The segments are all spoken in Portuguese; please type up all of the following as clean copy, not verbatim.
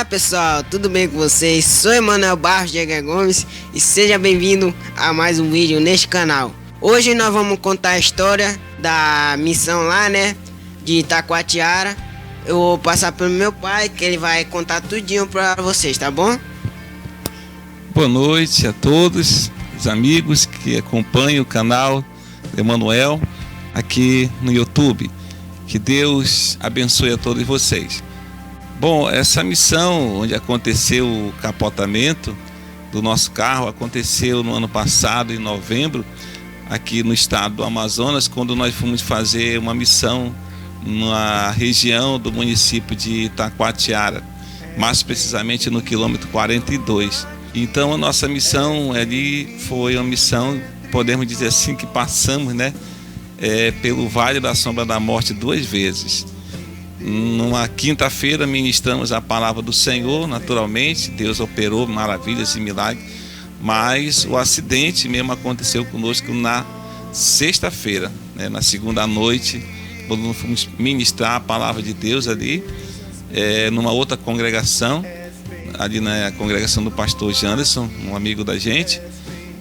pessoal, tudo bem com vocês? Sou Emanuel Barros de Edgar Gomes e seja bem-vindo a mais um vídeo neste canal. Hoje nós vamos contar a história da missão lá, de Itacoatiara. Eu vou passar pelo meu pai, que ele vai contar tudinho para vocês, tá bom? Boa noite a todos os amigos que acompanham o canal Emanuel aqui no YouTube. Que Deus abençoe a todos vocês. Bom, essa missão onde aconteceu o capotamento do nosso carro aconteceu no ano passado, em novembro, aqui no estado do Amazonas, quando nós fomos fazer uma missão na região do município de Itacoatiara, mais precisamente no quilômetro 42. Então a nossa missão ali foi uma missão, podemos dizer assim, que passamos, pelo Vale da Sombra da Morte 2 vezes. Numa quinta-feira ministramos a palavra do Senhor, naturalmente, Deus operou maravilhas e milagres, mas o acidente mesmo aconteceu conosco na sexta-feira, na segunda noite, quando fomos ministrar a palavra de Deus ali, numa outra congregação, ali na congregação do pastor Janderson, um amigo da gente,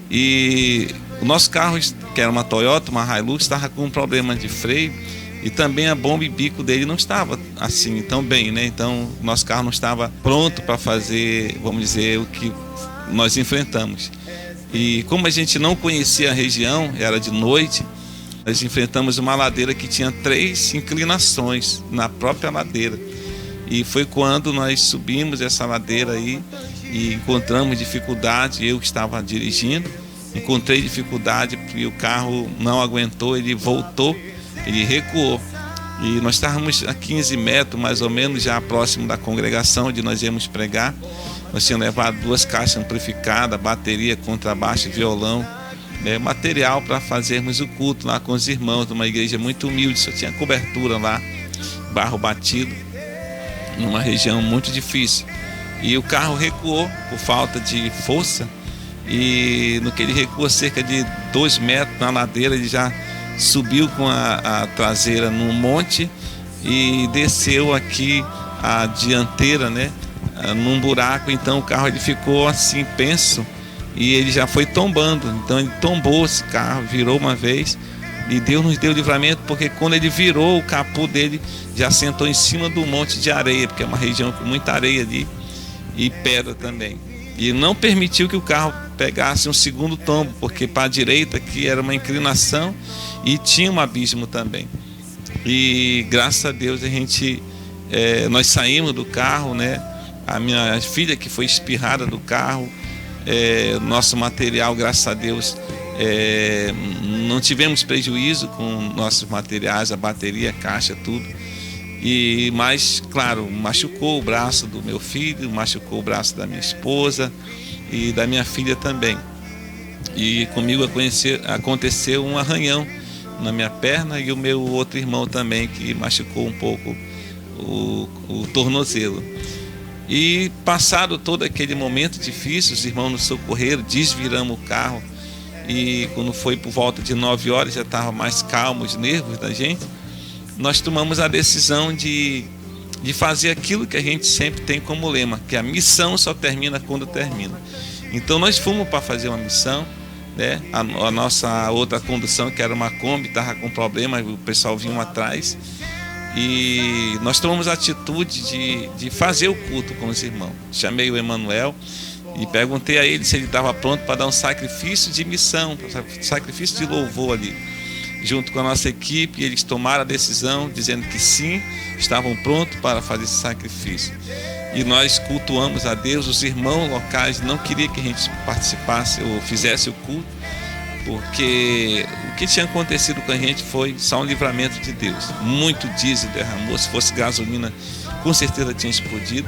e o nosso carro, que era uma Toyota, uma Hilux, estava com um problema de freio, e também a bomba e bico dele não estava assim tão bem, Então o nosso carro não estava pronto para fazer, vamos dizer, o que nós enfrentamos. E como a gente não conhecia a região, era de noite, nós enfrentamos uma ladeira que tinha 3 inclinações na própria ladeira. E foi quando nós subimos essa ladeira aí e encontramos dificuldade. Eu que estava dirigindo, encontrei dificuldade porque o carro não aguentou, ele voltou, ele recuou. E nós estávamos a 15 metros mais ou menos, já próximo da congregação onde nós íamos pregar. Nós tínhamos levado 2 caixas amplificadas, bateria, contrabaixo, violão, material para fazermos o culto lá com os irmãos de uma igreja muito humilde, só tinha cobertura lá, barro batido, numa região muito difícil. E o carro recuou por falta de força, e no que ele recua cerca de 2 metros na ladeira, ele já subiu com a traseira num monte e desceu aqui a dianteira, num buraco. Então o carro ele ficou assim penso e ele já foi tombando. Então ele tombou esse carro, virou uma vez, e Deus nos deu livramento, porque quando ele virou, o capô dele já sentou em cima do monte de areia, porque é uma região com muita areia ali e pedra também, e não permitiu que o carro pegasse um segundo tombo, porque para a direita aqui era uma inclinação e tinha um abismo também. E graças a Deus nós saímos do carro, a minha filha que foi espirrada do carro, nosso material, graças a Deus, não tivemos prejuízo com nossos materiais, a bateria, a caixa, tudo. Mas, claro, machucou o braço do meu filho, machucou o braço da minha esposa e da minha filha também. E comigo aconteceu um arranhão na minha perna, e o meu outro irmão também, que machucou um pouco o tornozelo. E passado todo aquele momento difícil, os irmãos nos socorreram, desviramos o carro, e quando foi por volta de 9 horas, já estava mais calmo os nervos da gente. Nós tomamos a decisão de fazer aquilo que a gente sempre tem como lema, que a missão só termina quando termina. Então nós fomos para fazer uma missão, a nossa outra condução, que era uma Kombi, estava com problema, o pessoal vinha atrás, e nós tomamos a atitude de fazer o culto com os irmãos. Chamei o Emanuel e perguntei a ele se ele estava pronto para dar um sacrifício de missão, sacrifício de louvor ali, junto com a nossa equipe. E eles tomaram a decisão, dizendo que sim, estavam prontos para fazer esse sacrifício. E nós cultuamos a Deus. Os irmãos locais não queriam que a gente participasse ou fizesse o culto, porque o que tinha acontecido com a gente foi só um livramento de Deus. Muito diesel derramou, se fosse gasolina, com certeza tinha explodido.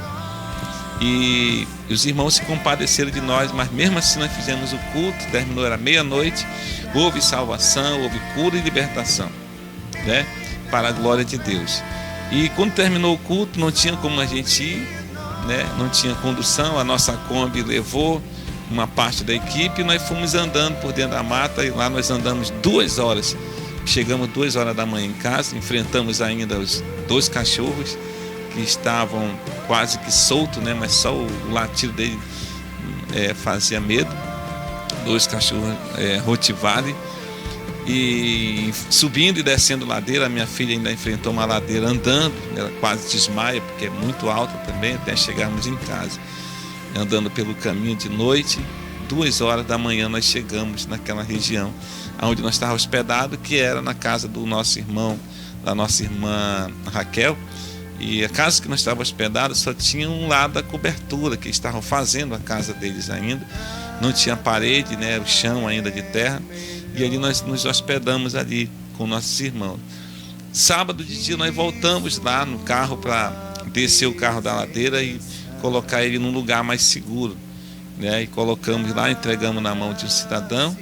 E os irmãos se compadeceram de nós, mas mesmo assim nós fizemos o culto, terminou, era meia-noite, houve salvação, houve cura e libertação, para a glória de Deus. E quando terminou o culto, não tinha como a gente ir, não tinha condução, a nossa Kombi levou uma parte da equipe, e nós fomos andando por dentro da mata, e lá nós andamos 2 horas, chegamos 2 horas da manhã em casa, enfrentamos ainda os 2 cachorros, que estavam quase que soltos, né? Mas só o latido dele fazia medo. 2 cachorros Rottweiler. E subindo e descendo ladeira, a minha filha ainda enfrentou uma ladeira andando, ela quase desmaia, porque é muito alta também, até chegarmos em casa. Andando pelo caminho de noite, 2 horas da manhã nós chegamos naquela região onde nós estávamos hospedados, que era na casa do nosso irmão, da nossa irmã Raquel. E a casa que nós estávamos hospedados só tinha um lado da cobertura, que estavam fazendo a casa deles ainda. Não tinha parede, né, o chão ainda de terra. E ali nós nos hospedamos ali com nossos irmãos. Sábado de dia nós voltamos lá no carro para descer o carro da ladeira e colocar ele num lugar mais seguro, né? E colocamos lá, entregamos na mão de um cidadão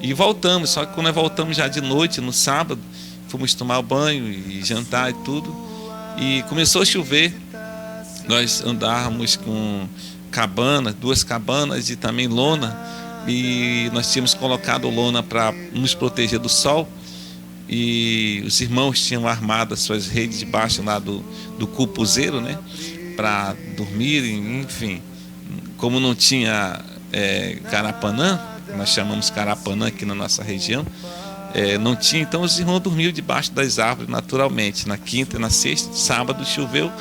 e voltamos. Só que quando nós voltamos já de noite, no sábado, fomos tomar banho e jantar e tudo, e começou a chover. Nós andávamos com cabanas, 2 cabanas e também lona, e nós tínhamos colocado lona para nos proteger do sol, e os irmãos tinham armado as suas redes debaixo lá do cupuzeiro, né, para dormir, enfim. Como não tinha carapanã, nós chamamos carapanã aqui na nossa região, não tinha, então os irmãos dormiam debaixo das árvores naturalmente. Na quinta e na sexta, sábado choveu,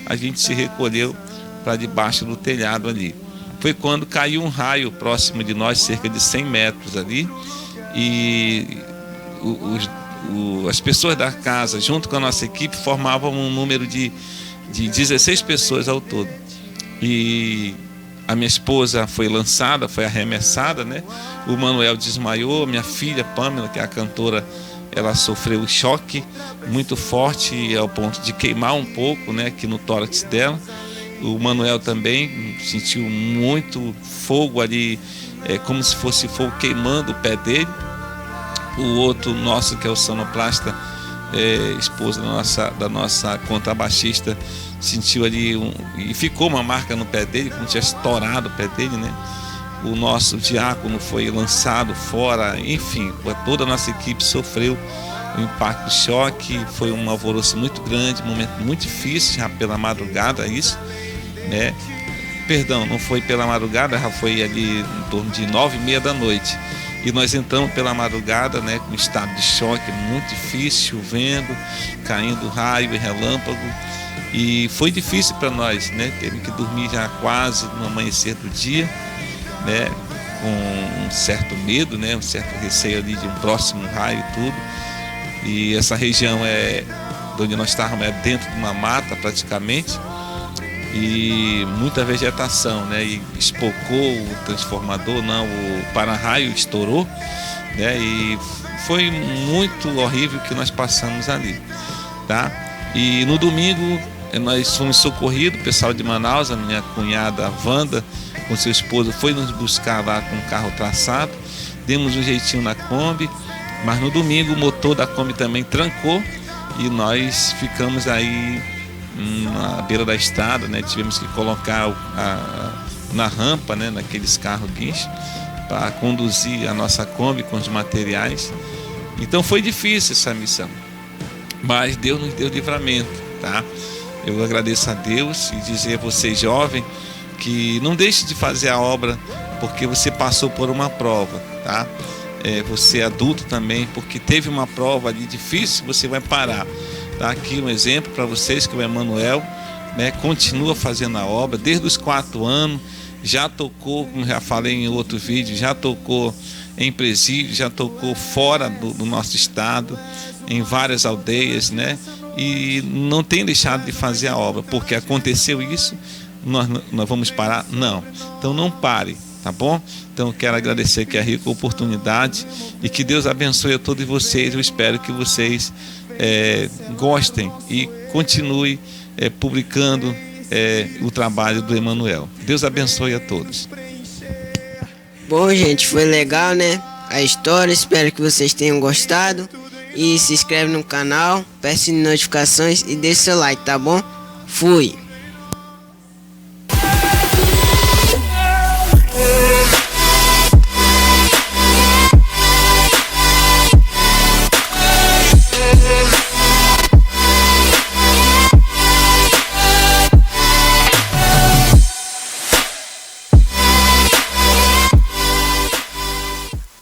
a gente se recolheu para debaixo do telhado ali. Foi quando caiu um raio próximo de nós, cerca de 100 metros ali, e as pessoas da casa, junto com a nossa equipe, formavam um número de 16 pessoas ao todo. E a minha esposa foi lançada, foi arremessada, né? O Manuel desmaiou, minha filha Pamela, que é a cantora, ela sofreu um choque muito forte ao ponto de queimar um pouco, né, aqui no tórax dela. O Manuel também sentiu muito fogo ali, como se fosse fogo queimando o pé dele. O outro nosso, que é o sonoplasta, esposa da nossa contrabaixista, sentiu ali e ficou uma marca no pé dele, como tinha estourado o pé dele, né? O nosso diácono foi lançado fora, enfim, toda a nossa equipe sofreu o impacto do choque. Foi um alvoroço muito grande, um momento muito difícil, já pela madrugada isso, né? Perdão, não foi pela madrugada, já foi ali em torno de 9h30 da noite. E nós entramos pela madrugada, né, com estado de choque muito difícil, chovendo, caindo raio e relâmpago. E foi difícil para nós, né? Teve que dormir já quase no amanhecer do dia, né? Com um certo medo, né? Um certo receio ali de um próximo raio e tudo. E essa região onde nós estávamos dentro de uma mata praticamente, e muita vegetação, né? E espocou o transformador, o para-raio estourou, né? E foi muito horrível que nós passamos ali, tá? E no domingo nós fomos socorridos, o pessoal de Manaus, a minha cunhada Wanda com seu esposo foi nos buscar lá com o carro traçado, demos um jeitinho na Kombi, mas no domingo o motor da Kombi também trancou e nós ficamos aí na beira da estrada, né? Tivemos que colocar na rampa, né? Naqueles carros guincho para conduzir a nossa Kombi com os materiais. Então foi difícil essa missão, mas Deus nos deu livramento, tá? Eu agradeço a Deus e dizer a você, jovem, que não deixe de fazer a obra porque você passou por uma prova, tá? Você é adulto também, porque teve uma prova ali difícil, você vai parar. Tá aqui um exemplo para vocês, que o Emanuel, né, continua fazendo a obra desde os 4 anos, já tocou, como já falei em outro vídeo, já tocou em presídio, já tocou fora do nosso estado, em várias aldeias, né? E não tem deixado de fazer a obra, porque aconteceu isso, nós vamos parar? Não. Então não pare, tá bom? Então eu quero agradecer aqui a rica oportunidade e que Deus abençoe a todos vocês. Eu espero que vocês gostem e continue publicando o trabalho do Emanuel. Deus abençoe a todos. Bom, gente, foi legal, né? A história, espero que vocês tenham gostado. E se inscreve no canal, peça notificações e deixe seu like, tá bom? Fui!